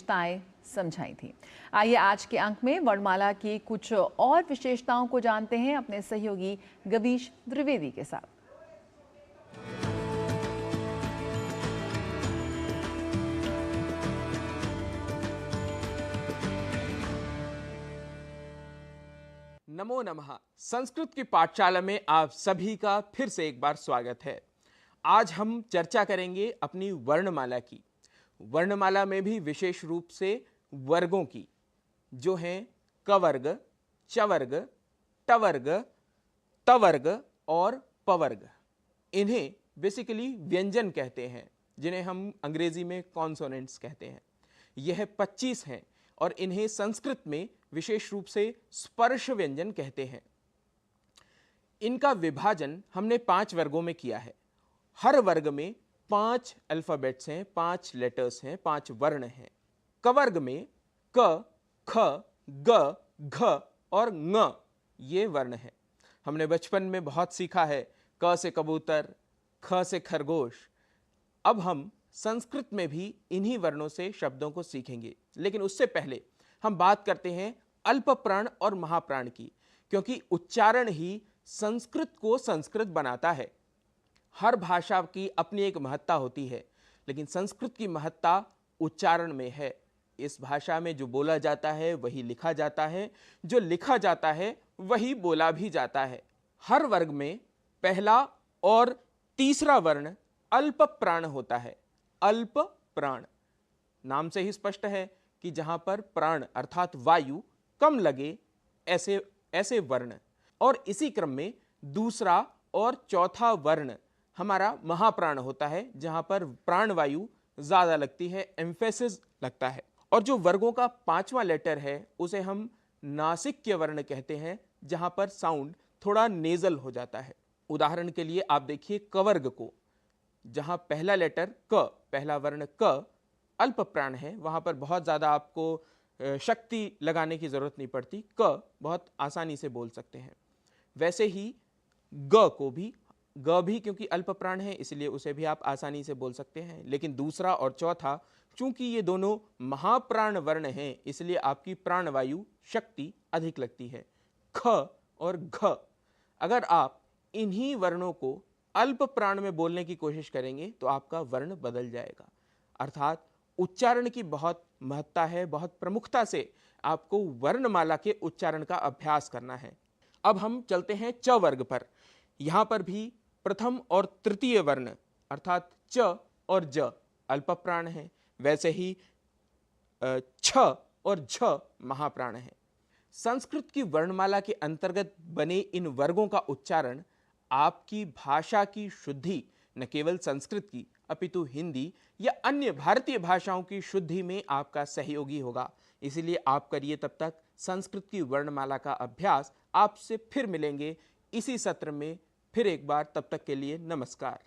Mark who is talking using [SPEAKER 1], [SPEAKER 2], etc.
[SPEAKER 1] विशेषताएं समझाई थी। आइए आज के अंक में वर्णमाला की कुछ और विशेषताओं को जानते हैं अपने सहयोगी गवीश द्विवेदी के साथ।
[SPEAKER 2] नमो नमः। संस्कृत की पाठशाला में आप सभी का फिर से एक बार स्वागत है। आज हम चर्चा करेंगे अपनी वर्णमाला की। वर्णमाला में भी विशेष रूप से वर्गों की, जो हैं कवर्ग, चवर्ग, टवर्ग, तवर्ग और पवर्ग। इन्हें बेसिकली व्यंजन कहते हैं, जिन्हें हम अंग्रेजी में कॉन्सोनेंट्स कहते हैं। यह 25 हैं और इन्हें संस्कृत में विशेष रूप से स्पर्श व्यंजन कहते हैं। इनका विभाजन हमने 5 वर्गों में किया है। हर वर्ग में 5 अल्फाबेट्स हैं, 5 लेटर्स हैं, 5 वर्ण हैं। कवर्ग में क, ख, ग, घ और ङ ये वर्ण हैं। हमने बचपन में बहुत सीखा है, क से कबूतर, ख से खरगोश। अब हम संस्कृत में भी इन्हीं वर्णों से शब्दों को सीखेंगे, लेकिन उससे पहले हम बात करते हैं अल्प प्राण और महाप्राण की, क्योंकि उच्चारण ही संस्कृत को संस्कृत बनाता है। हर भाषा की अपनी एक महत्ता होती है, लेकिन संस्कृत की महत्ता उच्चारण में है। इस भाषा में जो बोला जाता है वही लिखा जाता है, जो लिखा जाता है वही बोला भी जाता है। हर वर्ग में पहला और तीसरा वर्ण अल्प प्राण होता है। अल्प प्राण नाम से ही स्पष्ट है कि जहां पर प्राण अर्थात वायु कम लगे, ऐसे वर्ण। और इसी क्रम में दूसरा और चौथा वर्ण हमारा महाप्राण होता है, जहां पर प्राण वायु ज्यादा लगती है, एम्फेसिस लगता है। और जो वर्गों का 5वां लेटर है उसे हम नासिक्य वर्ण कहते हैं, जहां पर साउंड थोड़ा नेजल हो जाता है। उदाहरण के लिए आप देखिए कवर्ग को, जहां पहला लेटर क, पहला वर्ण क अल्प प्राण है, वहां पर बहुत ज्यादा आपको शक्ति लगाने की जरूरत नहीं पड़ती, क बहुत आसानी से बोल सकते हैं। वैसे ही ग को भी, ग भी क्योंकि अल्प प्राण है इसलिए उसे भी आप आसानी से बोल सकते हैं। लेकिन दूसरा और चौथा, चूंकि ये दोनों महाप्राण वर्ण हैं, इसलिए आपकी प्राणवायु शक्ति अधिक लगती है। ख और घ, अगर आप इन्हीं वर्णों को अल्प प्राण में बोलने की कोशिश करेंगे तो आपका वर्ण बदल जाएगा। अर्थात उच्चारण की बहुत महत्ता है, बहुत प्रमुखता से आपको वर्णमाला के उच्चारण का अभ्यास करना है। अब हम चलते हैं च वर्ग पर। यहां पर भी प्रथम और तृतीय वर्ण अर्थात च और ज अल्प प्राण है, वैसे ही छ और झ महाप्राण है। संस्कृत की वर्णमाला के अंतर्गत बने इन वर्गों का उच्चारण आपकी भाषा की शुद्धि, न केवल संस्कृत की अपितु हिंदी या अन्य भारतीय भाषाओं की शुद्धि में आपका सहयोगी होगा। इसलिए आप करिए तब तक संस्कृत की वर्णमाला का अभ्यास। आपसे फिर मिलेंगे इसी सत्र में फिर एक बार, तब तक के लिए नमस्कार।